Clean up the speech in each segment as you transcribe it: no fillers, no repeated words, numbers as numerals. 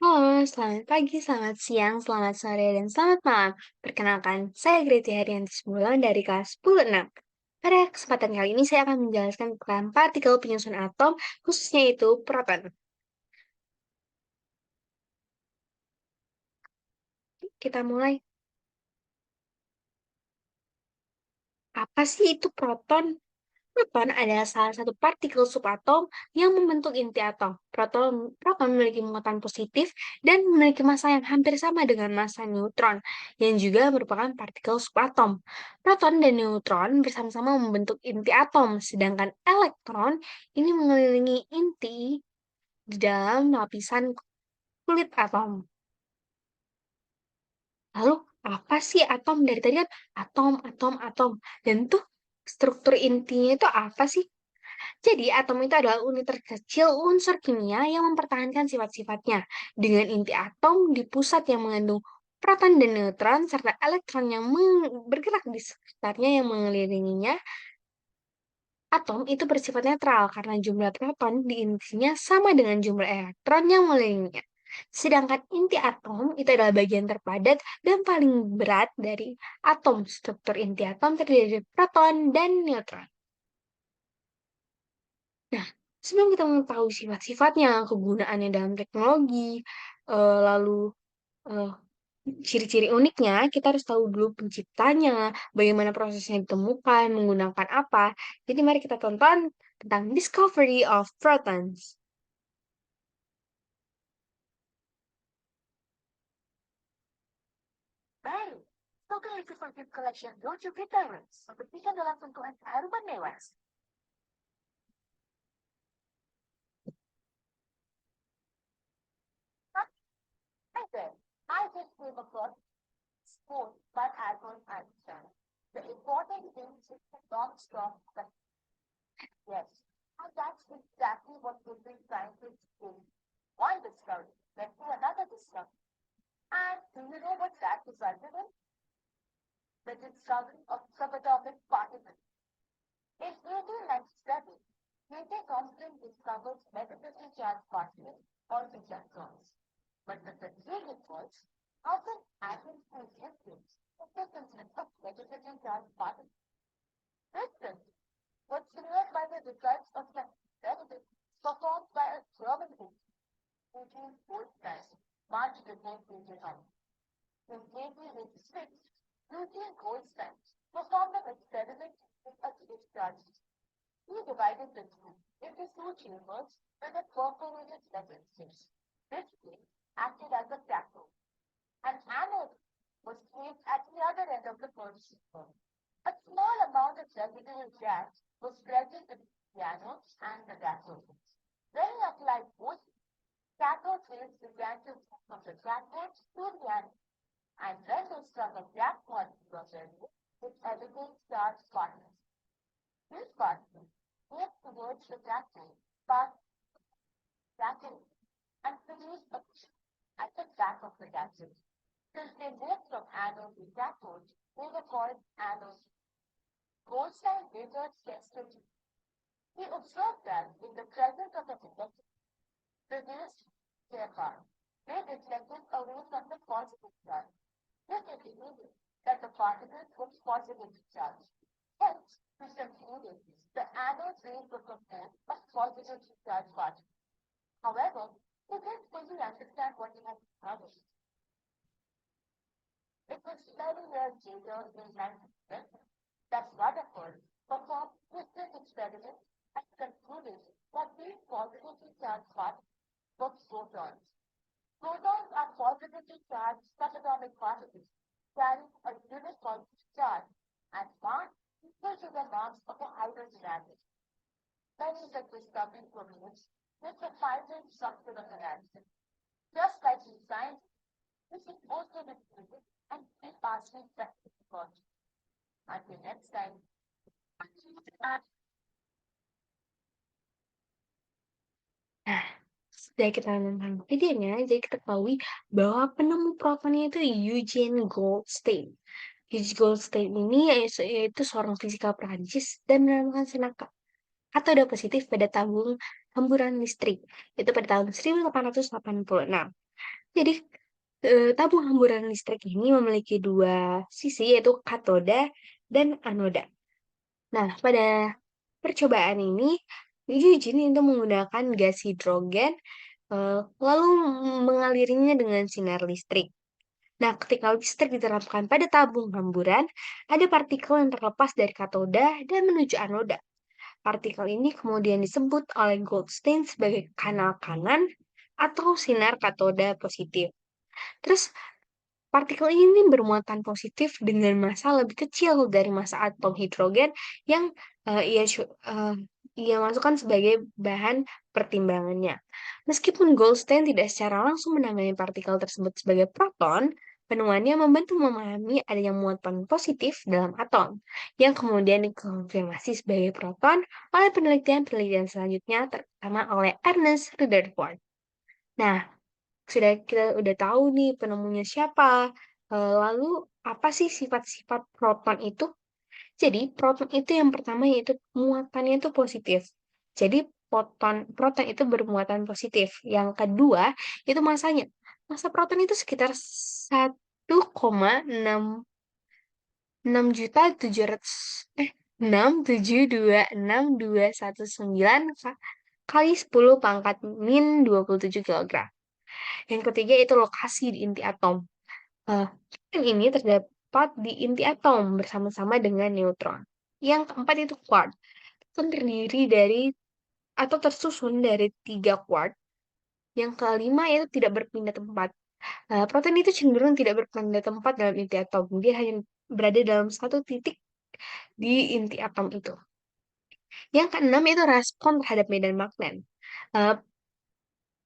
Halo, selamat pagi, selamat siang, selamat sore, dan selamat malam. Perkenalkan, saya Greti Haryanti Simbolon dari kelas 10-6. Pada kesempatan kali ini saya akan menjelaskan tentang partikel penyusun atom, khususnya itu proton. Kita mulai. Apa sih itu proton? Proton adalah salah satu partikel subatom yang membentuk inti atom. Proton memiliki muatan positif dan memiliki massa yang hampir sama dengan massa neutron, yang juga merupakan partikel subatom. Proton dan neutron bersama-sama membentuk inti atom, sedangkan elektron ini mengelilingi inti di dalam lapisan kulit atom. Lalu, apa sih atom? Dari tadi kan atom, atom, atom. Dan tuh struktur intinya itu apa sih? Jadi, atom itu adalah unit terkecil unsur kimia yang mempertahankan sifat-sifatnya, dengan inti atom di pusat yang mengandung proton dan neutron, serta elektron yang bergerak di sekitarnya yang mengelilinginya. Atom itu bersifat netral karena jumlah proton di intinya sama dengan jumlah elektron yang mengelilinginya. Sedangkan inti atom itu adalah bagian terpadat dan paling berat dari atom. Struktur inti atom terdiri dari proton dan neutron. Nah, sebelum kita mengetahui sifat-sifatnya, kegunaannya dalam teknologi, lalu, eee, ciri-ciri uniknya, kita harus tahu dulu penciptanya, bagaimana prosesnya ditemukan, menggunakan apa. Jadi mari kita tonton tentang Discovery of Protons. Baru, token Liquid Collection lucu Vitamins, membuktikan dalam sentuhan keharuman mewah. Hi there, I just came across sport by Albert Einstein. The important thing is to not stop. Yes, and that's exactly what we've been trying to do. One discovery led to another discovery. And do you know what that resulted in? The discovery of subatomic particles. In 1897, J.J. Thomson discovered negatively charged particles, or electrons. But the confusion was, how can atoms and systems consist of negatively charged particles? Listen, was cleared by the results of the experiment performed by a German physicist, Eugene Goldstein, March 1929. In 1886, Eugene Goldstein performed an experiment with a discharge. He divided the tube into two chambers with a perforated metal stage. This plate acted as a cathode. An anode was placed at the other end of the first chamber. A small amount of residual gas was present in the anode and the cathode. When he applied both, cathode rays began to move from the cathode to the anode, and when they struck a gap molecule of residue, it emitted charged particles. These particles moved towards the cathode, but cathode, and produced a chip at the back of the cathode. Since they moved from anode to cathode, they were called anodes. Goldstein later tested. He observed that in the presence of a detector produced CFR, they deflected away from the positive charge. This indicated that the particles were positively charged. Hence, he concluded the anode rays were composed of positively charged particles. However, he didn't fully understand what he had discovered. It was many years later in 1920 that Rutherford performed different experiments and concluded that these positively charged particles were protons. Protons are positively charged subatomic particles carrying a unit positive charge and mass equal to the mass of a hydrogen atom. Many such discoveries were made with the final structure of an atom. Just like in science, this is also the physics and keep asking practical questions. Until next time. Nah, sudah kita nonton videonya, jadi kita ketahui bahwa penemu protonnya itu Eugene Goldstein. Eugene Goldstein ini yaitu seorang fisika Prancis dan menemukan senaka katoda positif pada tabung hamburan listrik, itu pada tahun 1886. Jadi, tabung hamburan listrik ini memiliki dua sisi, yaitu katoda dan anoda. Nah, pada percobaan ini, diuji untuk menggunakan gas hidrogen, lalu mengalirinya dengan sinar listrik. Nah, ketika listrik diterapkan pada tabung hamburan, ada partikel yang terlepas dari katoda dan menuju anoda. Partikel ini kemudian disebut oleh Goldstein sebagai kanal kanan atau sinar katoda positif. Terus partikel ini bermuatan positif dengan massa lebih kecil dari massa atom hidrogen yang ia masukkan sebagai bahan pertimbangannya. Meskipun Goldstein tidak secara langsung menamai partikel tersebut sebagai proton, penemuannya membantu memahami adanya muatan positif dalam atom, yang kemudian dikonfirmasi sebagai proton oleh penelitian-penelitian selanjutnya, terutama oleh Ernest Rutherford. Nah, kita udah tahu nih penemunya siapa. Lalu apa sih sifat-sifat proton itu? Jadi proton itu yang pertama yaitu muatannya itu positif. Jadi proton itu bermuatan positif. Yang kedua itu masanya. Massa proton itu sekitar 1,6 kali 10 pangkat min 27 kilogram. Yang ketiga itu lokasi di inti atom. Eh, ini terdapat di inti atom bersama-sama dengan neutron. Yang keempat itu quark. Terdiri dari atau tersusun dari 3 quark. Yang kelima itu tidak berpindah tempat. Proton itu cenderung tidak berpindah tempat dalam inti atom. Dia hanya berada dalam satu titik di inti atom itu. Yang keenam itu respon terhadap medan magnet. Eh,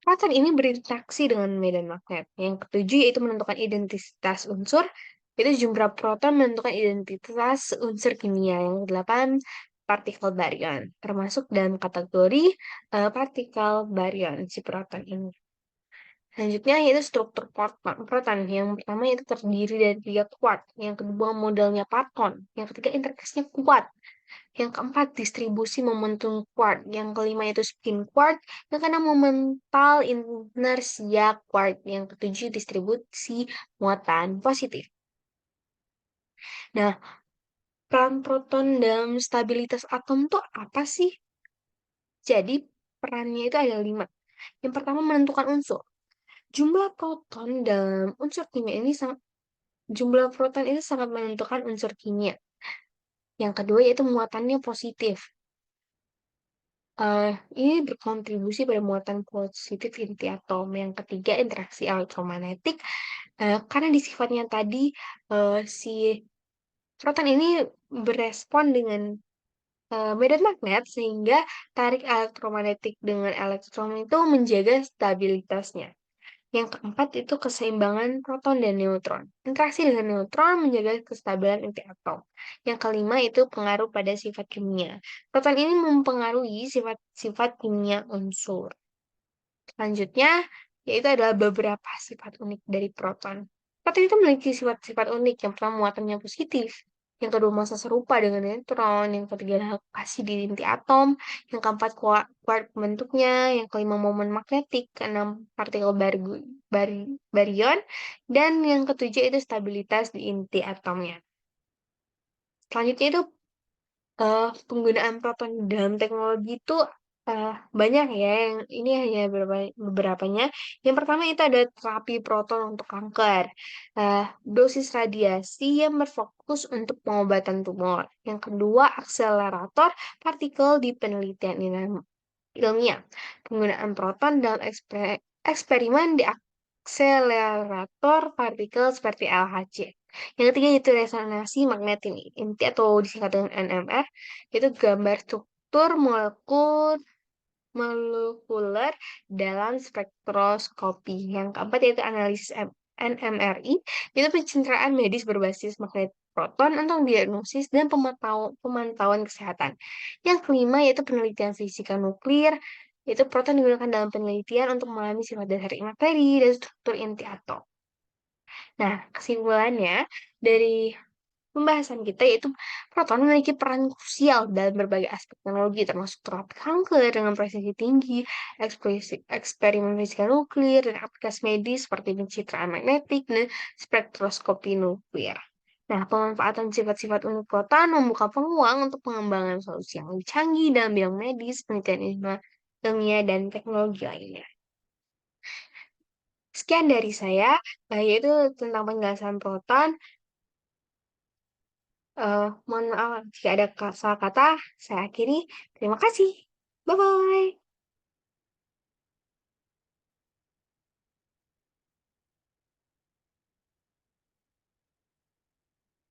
Proton ini berinteraksi dengan medan magnet. Yang ketujuh yaitu menentukan identitas unsur. Itu jumlah proton menentukan identitas unsur kimia. Yang kedelapan partikel baryon, termasuk dalam kategori partikel baryon si proton ini. Selanjutnya yaitu struktur proton. Yang pertama itu terdiri dari 3 quark. Yang kedua modelnya parton. Yang ketiga interaksinya kuat. Yang keempat, distribusi momentum quark. Yang kelima itu spin quark. Yang keenam, momental inersia quark. Yang ketujuh, distribusi muatan positif. Nah, peran proton dalam stabilitas atom tuh apa sih? Jadi, perannya itu ada 5. Yang pertama, menentukan unsur. Jumlah proton dalam unsur kimia ini jumlah proton itu sangat menentukan unsur kimia. Yang kedua yaitu muatannya positif. Ini berkontribusi pada muatan positif inti atom. Yang ketiga, interaksi elektromagnetik. Karena di sifatnya tadi, si proton ini berespon dengan medan magnet, sehingga tarik elektromagnetik dengan elektron itu menjaga stabilitasnya. Yang keempat itu keseimbangan proton dan neutron. Interaksi dengan neutron menjaga kestabilan inti atom. Yang kelima itu pengaruh pada sifat kimia. Proton ini mempengaruhi sifat-sifat kimia unsur. Selanjutnya, yaitu adalah beberapa sifat unik dari proton. Proton itu memiliki sifat-sifat unik. Yang pertama, muatannya positif. Yang kedua, massa serupa dengan neutron. Yang ketiga, lokasi di inti atom. Yang keempat, quark bentuknya. Yang kelima, momen magnetik. Keenam, partikel baryon. Dan yang ketujuh itu stabilitas di inti atomnya. Selanjutnya itu penggunaan proton dalam teknologi itu banyak ya, yang ini hanya beberapanya. Yang pertama itu ada terapi proton untuk kanker, dosis radiasi yang berfokus untuk pengobatan tumor. Yang kedua, akselerator partikel di penelitian ilmiah. Penggunaan proton dalam eksperimen di akselerator partikel seperti LHC. Yang ketiga itu resonansi magnetik inti atau disingkat dengan NMR, itu gambar struktur molekuler dalam spektroskopi. Yang keempat yaitu analisis NMRI, itu pencitraan medis berbasis magnet proton untuk diagnosis dan pemantauan kesehatan. Yang kelima yaitu penelitian fisika nuklir, itu proton digunakan dalam penelitian untuk memahami sifat dasar materi dan struktur inti atom. Nah, kesimpulannya dari pembahasan kita, yaitu proton memiliki peran krusial dalam berbagai aspek teknologi, termasuk terapi kanker dengan presisi tinggi, eksperimen fisika nuklir, dan aplikasi medis seperti pencitraan magnetik dan spektroskopi nuklir. Nah, pemanfaatan sifat-sifat unik proton membuka peluang untuk pengembangan solusi yang lebih canggih dalam bidang medis, penelitian ilmiah, dan teknologi lainnya. Sekian dari saya, yaitu tentang penjelasan proton. Mohon maaf jika ada salah kata, saya akhiri. Terima kasih. Bye-bye.